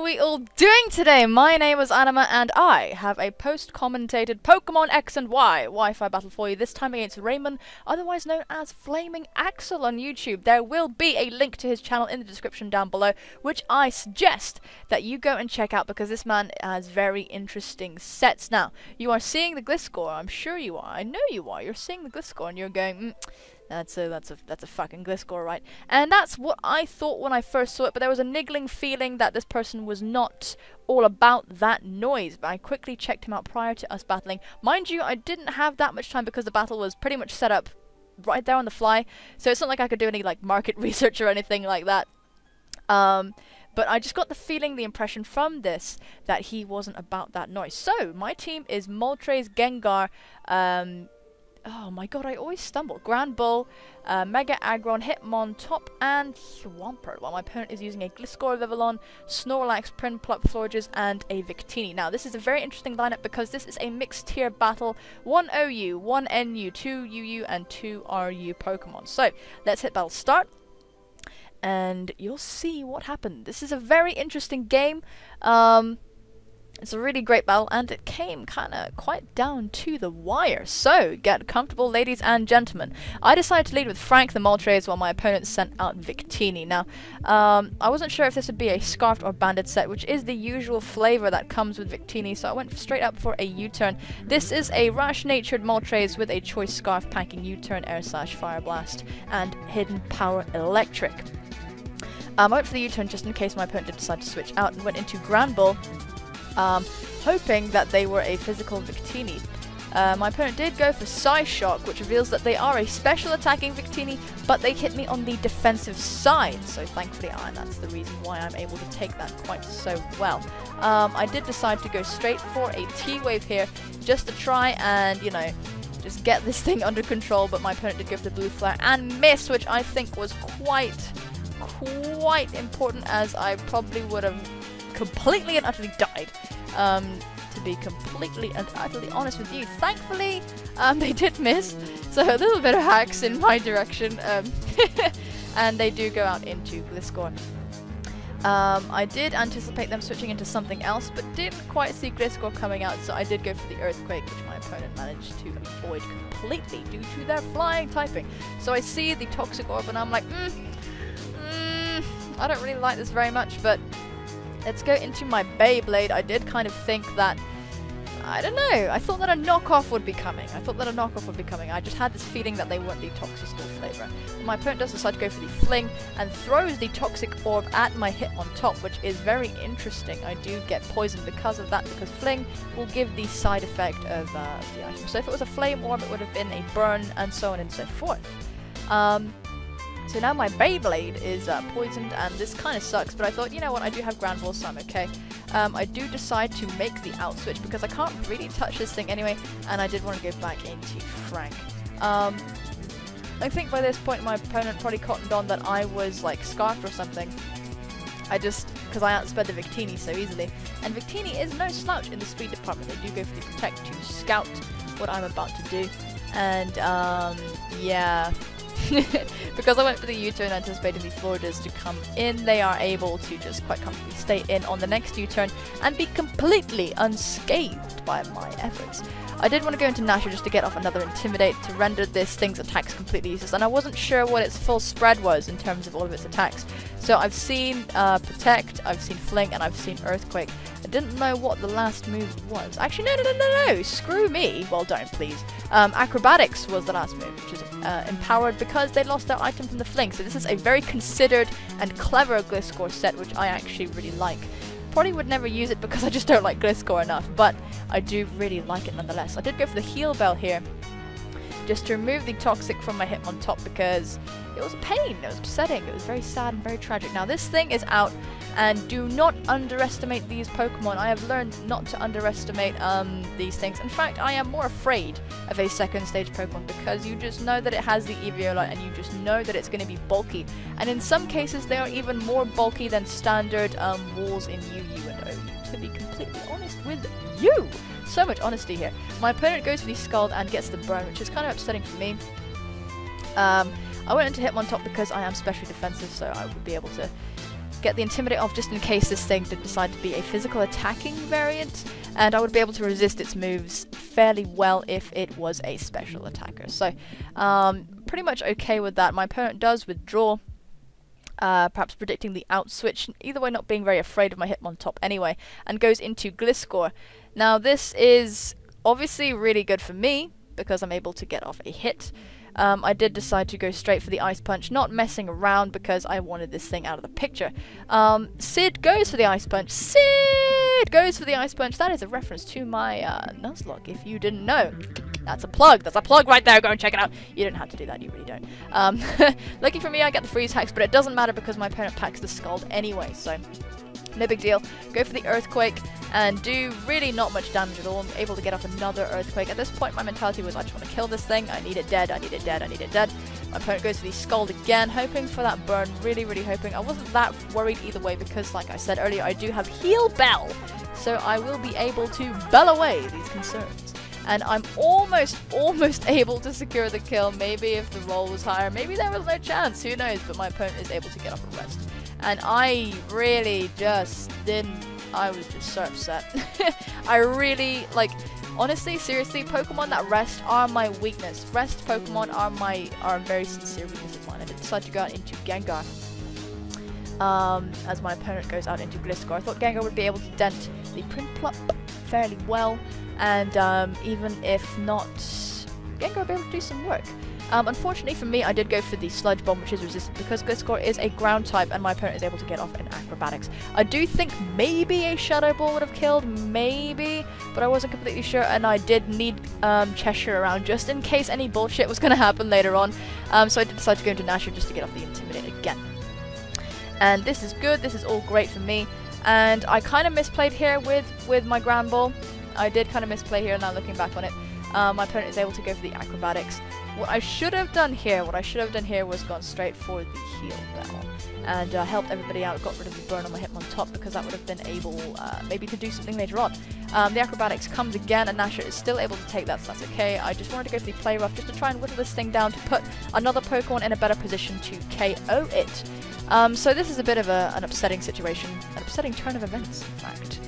we all doing today? My name is Anima and I have a post-commentated Pokemon X and Y Wi-Fi battle for you, this time against Raymond, otherwise known as FlamingAxel on YouTube. There will be a link to his channel in the description down below, which I suggest that you go and check out because this man has very interesting sets. Now, you are seeing the Gliscor, I'm sure you are, I know you are, you're seeing the Gliscor and you're going, That's a fucking Gliscor, right? And that's what I thought when I first saw it, but there was a niggling feeling that this person was not all about that noise. But I quickly checked him out prior to us battling. Mind you, I didn't have that much time because the battle was pretty much set up right there on the fly. So it's not like I could do any like market research or anything like that. But I just got the feeling, the impression from this, that he wasn't about that noise. So, my team is Moltres, Gengar, oh my god, I always stumble. Grand Bull, Mega Aggron, Hitmon, Top, and Swampert. While my opponent is using a Gliscor, Vivillon, Snorlax, Prinplup, Florges, and a Victini. Now, this is a very interesting lineup because this is a mixed tier battle. 1 OU, 1 NU, 2 UU, and 2 RU Pokemon. So, let's hit battle start. And you'll see what happened. This is a very interesting game. It's a really great battle, and it came quite down to the wire. So, get comfortable, ladies and gentlemen. I decided to lead with Frank the Moltres while my opponent sent out Victini. Now, I wasn't sure if this would be a Scarfed or Banded set, which is the usual flavor that comes with Victini, so I went straight up for a U-turn. This is a rash-natured Moltres with a choice Scarf packing U-turn, Air Slash, Fire Blast, and Hidden Power Electric. I went for the U-turn just in case my opponent did decide to switch out and went into Grand Bull, hoping that they were a physical Victini. My opponent did go for Psyshock, which reveals that they are a special attacking Victini, but they hit me on the defensive side, so thankfully that's the reason why I'm able to take that quite so well. I did decide to go straight for a T-Wave here, just to try and, you know, just get this thing under control, but my opponent did go for the Blue Flare and miss, which I think was quite important, as I probably would have completely and utterly died, to be completely and utterly honest with you. Thankfully, they did miss, so a little bit of hacks in my direction, and they do go out into Gliscor. I did anticipate them switching into something else, but didn't quite see Gliscor coming out, so I did go for the Earthquake, which my opponent managed to avoid completely due to their flying typing. So I see the Toxic Orb, and I'm like, I don't really like this very much, but let's go into my Beyblade. I did kind of think that, I don't know, I thought that a knockoff would be coming. I just had this feeling that they weren't the Toxic Orb flavor. But my opponent does decide to go for the Fling and throws the Toxic Orb at my Hitmon top, which is very interesting. I do get poisoned because of that, because Fling will give the side effect of the item. So if it was a Flame Orb, it would have been a burn, and so on and so forth. So now my Beyblade is poisoned, and this kind of sucks, but I thought, you know what, I do have Grand Ball, so I'm okay. I do decide to make the out switch because I can't really touch this thing anyway, and I did want to go back into Frank. I think by this point my opponent probably cottoned on that I was like Scarfed or something. Because I outsped the Victini so easily. And Victini is no slouch in the speed department. They do go for the Protect to scout what I'm about to do. And, yeah. Because I went for the U-turn anticipating the Florges to come in, they are able to just quite comfortably stay in on the next U-turn and be completely unscathed by my efforts. I did want to go into Nashor just to get off another Intimidate to render this thing's attacks completely useless, and I wasn't sure what its full spread was in terms of all of its attacks. So I've seen Protect, I've seen Fling, and I've seen Earthquake. I didn't know what the last move was. Actually, no, screw me. Well, don't, please. Acrobatics was the last move, which is empowered because they lost their item from the Fling. So this is a very considered and clever Gliscor set, which I actually really like. Probably would never use it because I just don't like Gliscor enough, but I do really like it nonetheless. I did go for the Heal Bell here, just to remove the Toxic from my Hitmon top because it was a pain, it was upsetting, it was very sad and very tragic. Now this thing is out, and do not underestimate these Pokemon. I have learned not to underestimate these things. In fact, I am more afraid of a second stage Pokemon because you just know that it has the Eviolite and you just know that it's going to be bulky. And in some cases they are even more bulky than standard walls in UU and OU, to be completely honest with you. So much honesty here. My opponent goes for the Scald and gets the Burn, which is kind of upsetting for me. I went into Hitmon top because I am specially defensive, so I would be able to get the Intimidate off just in case this thing did decide to be a physical attacking variant, and I would be able to resist its moves fairly well if it was a special attacker. So, pretty much okay with that. My opponent does withdraw, perhaps predicting the out switch, either way not being very afraid of my Hitmontop anyway, and goes into Gliscor. Now this is obviously really good for me, because I'm able to get off a hit. I did decide to go straight for the Ice Punch, not messing around because I wanted this thing out of the picture. Sid goes for the Ice Punch. Sid goes for the Ice Punch. That is a reference to my Nuzlocke, if you didn't know. That's a plug. That's a plug right there. Go and check it out. You don't have to do that. You really don't. Lucky for me, I get the freeze hacks, but it doesn't matter because my opponent packs the Scald anyway, so no big deal. Go for the Earthquake and do really not much damage at all. I'm able to get off another Earthquake. At this point, my mentality was I just want to kill this thing. I need it dead. I need it dead. I need it dead. My opponent goes for the Scald again, hoping for that burn. Really, really hoping. I wasn't that worried either way because, like I said earlier, I do have Heal Bell. So I will be able to bell away these concerns. And I'm almost able to secure the kill. Maybe if the roll was higher, maybe there was no chance. Who knows? But my opponent is able to get off a rest. And I really just didn't. I was just so upset. I really, like, honestly, seriously, Pokemon that rest are my weakness. Rest Pokemon are a very sincere weakness of mine. I decided to go out into Gengar. As my opponent goes out into Gliscor. I thought Gengar would be able to dent the Prinplup fairly well. And even if not, Gengar will be able to do some work. Unfortunately for me, I did go for the Sludge Bomb, which is resistant because Gliscor is a ground type and my opponent is able to get off in Acrobatics. I do think maybe a Shadow Ball would have killed, maybe, but I wasn't completely sure, and I did need Cheshire around just in case any bullshit was going to happen later on. So I did decide to go into Nashor just to get off the Intimidate again. And this is good, this is all great for me. And I kind of misplayed here with my Ground Ball. I did kind of misplay here now looking back on it. My opponent is able to go for the Acrobatics. What I should have done here was gone straight for the Heal Bell and helped everybody out, got rid of the burn on my Hitmontop because that would have been able maybe to do something later on. The Acrobatics comes again and Nashor is still able to take that, so that's okay. I just wanted to go for the Play Rough just to try and whittle this thing down to put another Pokemon in a better position to KO it. So this is a bit of an upsetting situation, an upsetting turn of events in fact.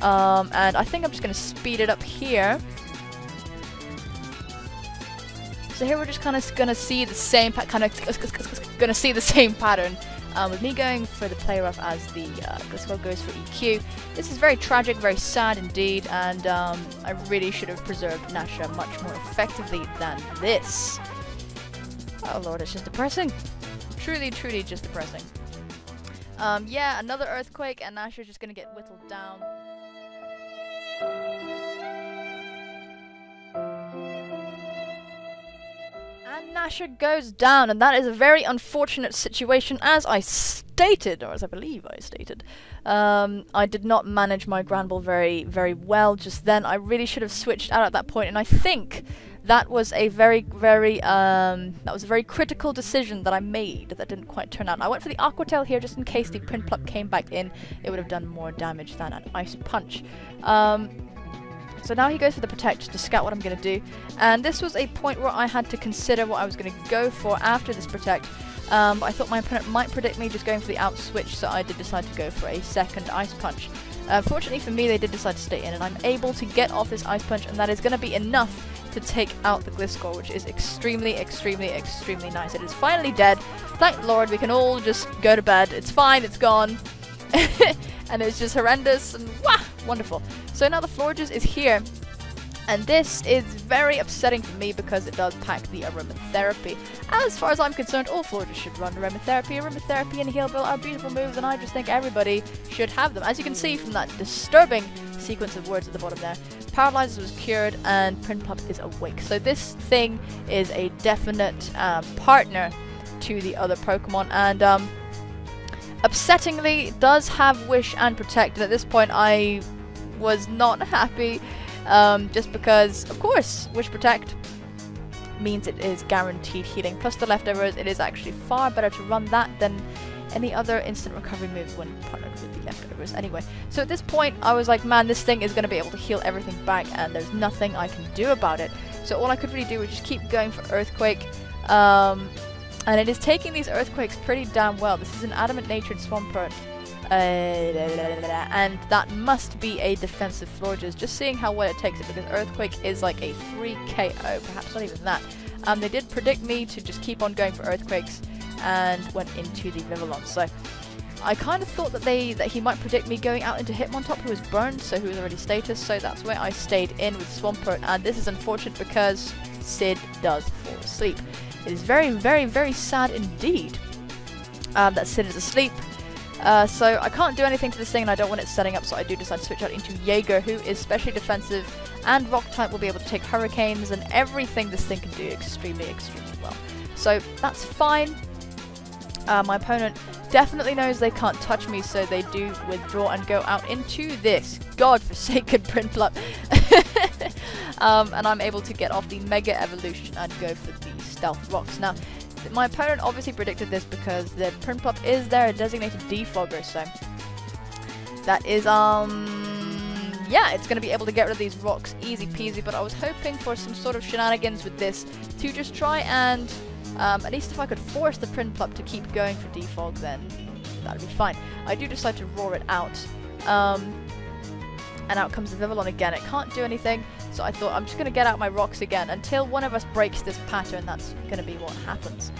And I think I'm just going to speed it up here. So here we're just kind of gonna see the same pattern with me going for the Play Rough as the Gliscor goes for EQ. This is very tragic, very sad indeed, and I really should have preserved Nashor much more effectively than this. Oh lord, it's just depressing. Truly, truly just depressing. Yeah, another Earthquake, and Nashor's just gonna get whittled down. And Nashor goes down, and that is a very unfortunate situation, as I stated, or as I believe I stated. I did not manage my Ground Ball very, very well just then. I really should have switched out at that point, and I think that was a very, very, critical decision that I made that didn't quite turn out. I went for the Aqua Tail here just in case the Prinplup came back in. It would have done more damage than an Ice Punch. So now he goes for the Protect just to scout what I'm going to do. And this was a point where I had to consider what I was going to go for after this Protect. I thought my opponent might predict me just going for the out switch, so I did decide to go for a second Ice Punch. Fortunately for me, they did decide to stay in, and I'm able to get off this Ice Punch, and that is going to be enough to take out the Gliscor, which is extremely, extremely, extremely nice. It is finally dead. Thank Lord, we can all just go to bed. It's fine, it's gone. And it's just horrendous and wah, wonderful. So now the Florges is here, and this is very upsetting for me because it does pack the Aromatherapy. As far as I'm concerned, all Florges should run Aromatherapy. Aromatherapy and Heal Bell are beautiful moves, and I just think everybody should have them. As you can see from that disturbing sequence of words at the bottom there, Paralyzes was cured and Prinplup is awake. So this thing is a definite partner to the other Pokemon, and upsettingly, it does have Wish and Protect, and at this point I was not happy, just because, of course, Wish Protect means it is guaranteed healing, plus the leftovers. It is actually far better to run that than any other instant recovery move when partnered with the leftovers anyway. So at this point, I was like, man, this thing is going to be able to heal everything back, and there's nothing I can do about it. So all I could really do was just keep going for Earthquake, And it is taking these earthquakes pretty damn well. This is an adamant-natured Swampert. And that must be a defensive Florges. Just seeing how well it takes it, because Earthquake is like a 3 KO, perhaps not even that. They did predict me to just keep on going for Earthquakes and went into the Vivillon. So I kind of thought that he might predict me going out into Hitmontop, who was burned, so who was already status, so that's where I stayed in with Swampert, and this is unfortunate because Sid does fall asleep. It is very, very, very sad indeed that Sid is asleep. So I can't do anything to this thing, and I don't want it setting up, so I do decide to switch out into Jaeger, who is specially defensive, and Rock type will be able to take Hurricanes, and everything this thing can do extremely, extremely well. So that's fine. My opponent definitely knows they can't touch me, so they do withdraw and go out into this godforsaken Prinplup. And I'm able to get off the Mega Evolution and go for the Stealth Rocks. Now, my opponent obviously predicted this because the Prinplup is their designated defogger, so that is, yeah, it's going to be able to get rid of these rocks easy peasy, but I was hoping for some sort of shenanigans with this to just try and, at least if I could force the Prinplup to keep going for defog, then that'd be fine. I do decide to roar it out, and out comes the Vivillon again. It can't do anything, so I thought I'm just going to get out my rocks again until one of us breaks this pattern. That's going to be what happens.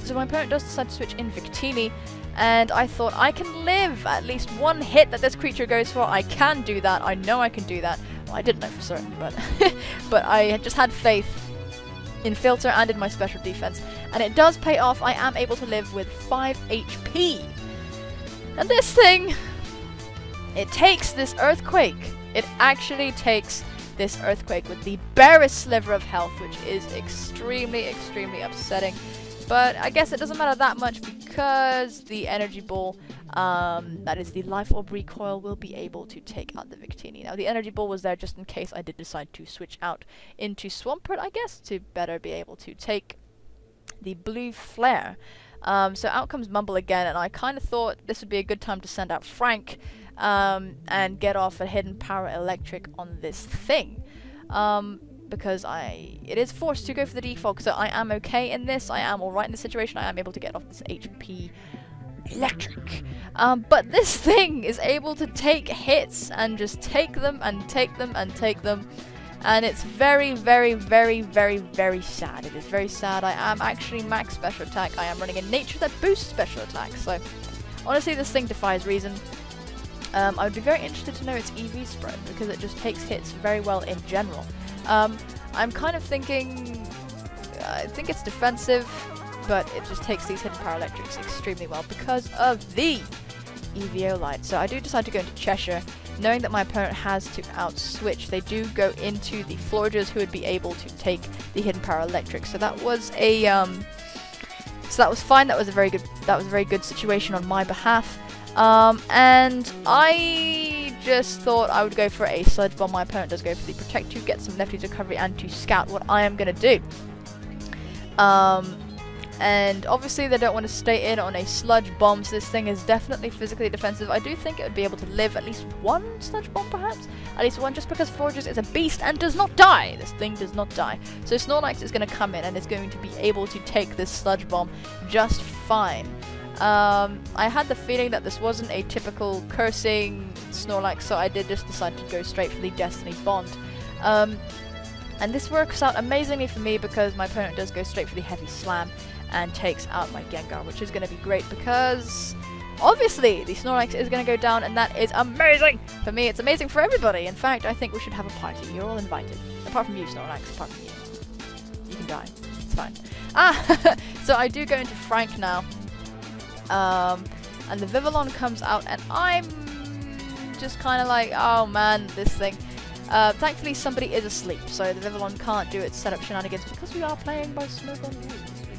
So my opponent does decide to switch in Victini, and I thought I can live at least one hit that this creature goes for. I can do that. I know I can do that. Well, I didn't know for certain, but but I just had faith in Filter and in my special defense, and it does pay off. I am able to live with 5 HP. And this thing, it takes this Earthquake. It actually takes this Earthquake with the barest sliver of health, which is extremely, extremely upsetting. But I guess it doesn't matter that much because the Energy Ball, that is the Life Orb Recoil, will be able to take out the Victini. Now, the Energy Ball was there just in case I did decide to switch out into Swampert, I guess, to better be able to take the Blue Flare. So out comes Mumble again, and I kind of thought this would be a good time to send out Frank and get off a Hidden Power Electric on this thing. Because it is forced to go for the defog, so I am okay in this. I am alright in this situation. I am able to get off this HP Electric. But this thing is able to take hits and just take them and take them and take them. And it's very, very, very, very, very sad. It is very sad. I am actually max special attack. I am running a nature that boosts special attack. So, honestly, this thing defies reason. I would be very interested to know its EV spread, because it just takes hits very well in general. I'm kind of thinking, I think it's defensive, but it just takes these Hidden Power Electrics extremely well because of the EVO Light. So I do decide to go into Cheshire, knowing that my opponent has to out-switch. They do go into the Florges, who would be able to take the Hidden Power Electric. So that was a, so that was fine. That was a very good situation on my behalf. And I just thought I would go for a Sludge Bomb. My opponent does go for the Protect to get some Lefty's Recovery and to scout what I am going to do. And obviously they don't want to stay in on a Sludge Bomb, so this thing is definitely physically defensive. I do think it would be able to live at least one Sludge Bomb, perhaps? At least one, just because Florges is a beast and does not die. This thing does not die. So Snorlax is going to come in and is going to be able to take this Sludge Bomb just fine. I had the feeling that this wasn't a typical cursing Snorlax, so I did just decide to go straight for the Destiny Bond. And this works out amazingly for me because my opponent does go straight for the Heavy Slam and takes out my Gengar, which is going to be great because obviously the Snorlax is going to go down, and that is amazing! For me, it's amazing for everybody. In fact, I think we should have a party. You're all invited. Apart from you, Snorlax. Apart from you. You can die. It's fine. So I do go into Frank now. And the Vivillon comes out, and I'm just kind of like, oh man, this thing. Thankfully, somebody is asleep, so the Vivillon can't do its setup shenanigans because we are playing by Smoke on rules.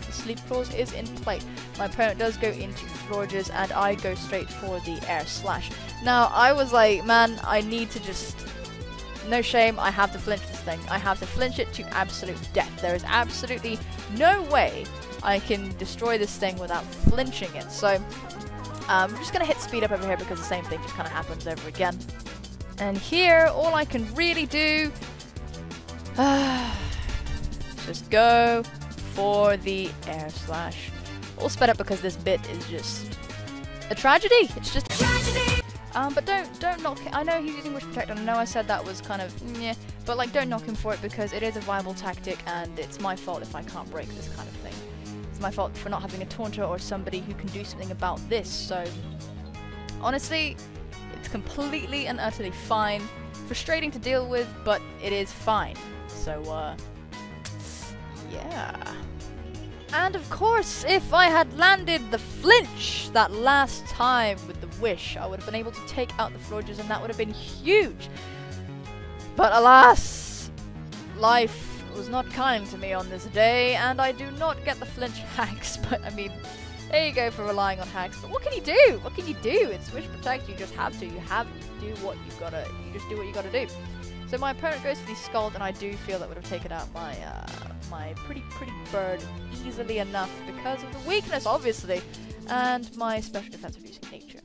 The sleep clause is in play. My opponent does go into Florges, and I go straight for the Air Slash. Now, I was like, man, I need to just... No shame, I have to flinch this thing. I have to flinch it to absolute death. There is absolutely no way I can destroy this thing without flinching it. So, I'm just going to hit speed up over here because the same thing just kind of happens over again. And here, all I can really do... just go for the air slash. All sped up because this bit is just a tragedy. It's just a tragedy. But don't knock him. I know he's using Wish Protect, and I know I said that was kind of yeah, but like don't knock him for it because it is a viable tactic, and it's my fault if I can't break this kind of thing. It's my fault for not having a taunter or somebody who can do something about this. So honestly, it's completely and utterly fine. Frustrating to deal with, but it is fine. So yeah. And of course, if I had landed the flinch that last time with the wish, I would have been able to take out the Florges, and that would have been huge. But alas, life was not kind to me on this day, and I do not get the flinch hacks. But I mean, there you go for relying on hacks. But what can you do? What can you do? It's Wish Protect. You just have to. You have to do what you gotta. You just do what you gotta do. So my opponent goes for the Scald, and I do feel that would have taken out my my pretty bird easily enough because of the weakness, obviously, and my special defense reducing nature.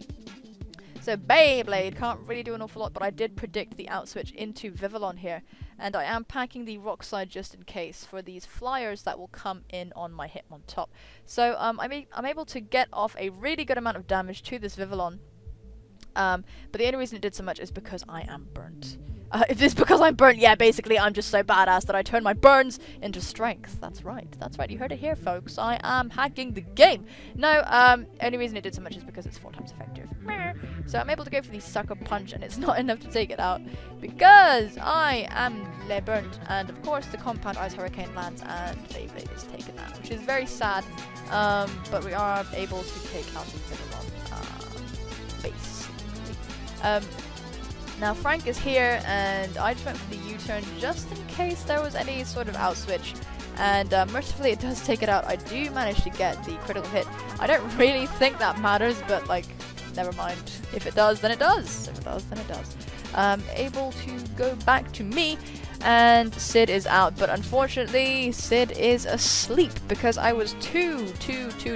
So Beyblade can't really do an awful lot, but I did predict the outswitch into Vivillon here, and I am packing the Rock Slide just in case for these flyers that will come in on my Hitmon top. So I'm able to get off a really good amount of damage to this Vivillon, but the only reason it did so much is because I am burnt. If it's because I'm burnt, yeah, basically I'm just so badass that I turn my burns into strength. That's right, you heard it here, folks. I am hacking the game. No, only reason it did so much is because it's 4 times effective. So I'm able to go for the Sucker Punch, and it's not enough to take it out because I am burnt. And of course the Compound Ice Hurricane lands and Beyblade is taken out, which is very sad, but we are able to take out the Vivillon basically. Now Frank is here, and I just went for the U-turn just in case there was any sort of out-switch, and mercifully it does take it out. I do manage to get the critical hit. I don't really think that matters, but like, never mind. If it does, then it does. If it does, then it does. Able to go back to me, and Sid is out, but unfortunately Sid is asleep because I was too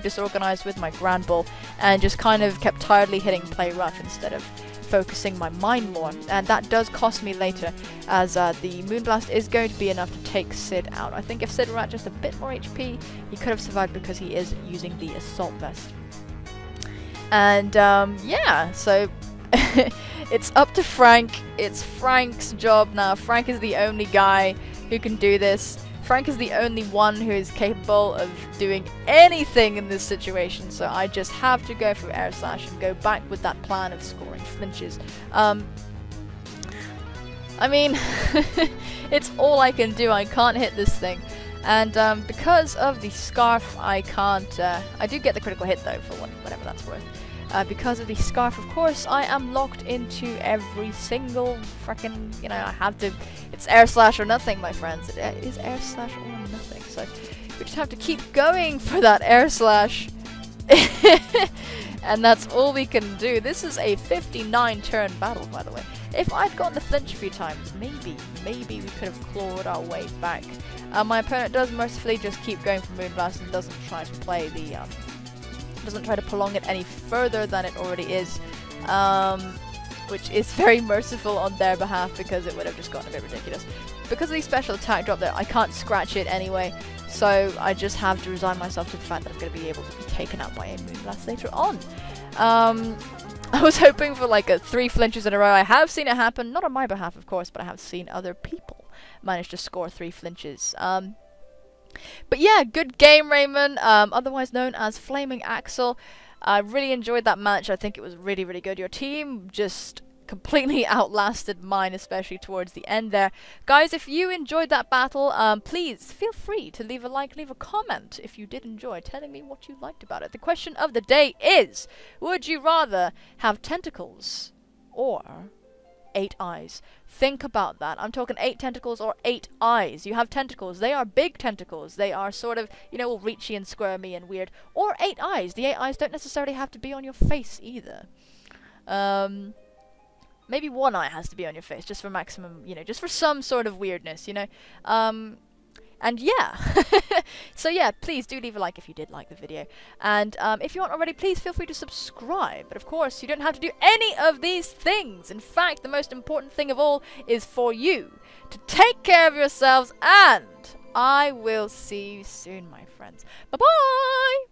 disorganized with my Grand Ball and just kind of kept tiredly hitting play rough instead of focusing my mind more, and that does cost me later, as the Moonblast is going to be enough to take Sid out. I think if Sid were at just a bit more HP, he could have survived because he is using the Assault Vest. And yeah, so it's up to Frank. It's Frank's job now. Frank is the only guy who can do this. Frank is the only one who is capable of doing anything in this situation, so I just have to go for Air Slash and go back with that plan of scoring flinches. I mean, it's all I can do. I can't hit this thing. And because of the Scarf, I can't... I do get the critical hit, though, for whatever that's worth. Because of the Scarf, of course, I am locked into every single frickin', you know, I have to, it's Air Slash or nothing, my friends. It is Air Slash or nothing, so we just have to keep going for that Air Slash. And that's all we can do. This is a 59 turn battle, by the way. If I'd gotten the flinch a few times, maybe we could have clawed our way back. My opponent does mercifully just keep going for Moonblast and doesn't try to play the, doesn't try to prolong it any further than it already is, which is very merciful on their behalf because it would have just gotten a bit ridiculous. Because of the special attack drop there, I can't scratch it anyway, so I just have to resign myself to the fact that I'm going to be able to be taken out by a Moonblast later on. I was hoping for like 3 flinches in a row. I have seen it happen, not on my behalf of course, but I have seen other people manage to score 3 flinches. But yeah, good game, Raymond, otherwise known as FlamingAxel. I really enjoyed that match. I think it was really, really good. Your team just completely outlasted mine, especially towards the end there. Guys, if you enjoyed that battle, please feel free to leave a like, leave a comment if you did enjoy, telling me what you liked about it. The question of the day is, would you rather have tentacles or 8 eyes? Think about that. I'm talking 8 tentacles or 8 eyes. You have tentacles. They are big tentacles. They are sort of, you know, all reachy and squirmy and weird. Or 8 eyes. The 8 eyes don't necessarily have to be on your face either. Maybe 1 eye has to be on your face, just for maximum, you know, just for some sort of weirdness, you know. And yeah, so yeah, please do leave a like if you did like the video. And if you aren't already, please feel free to subscribe. But of course, you don't have to do any of these things. In fact, the most important thing of all is for you to take care of yourselves, and I will see you soon, my friends. Bye-bye!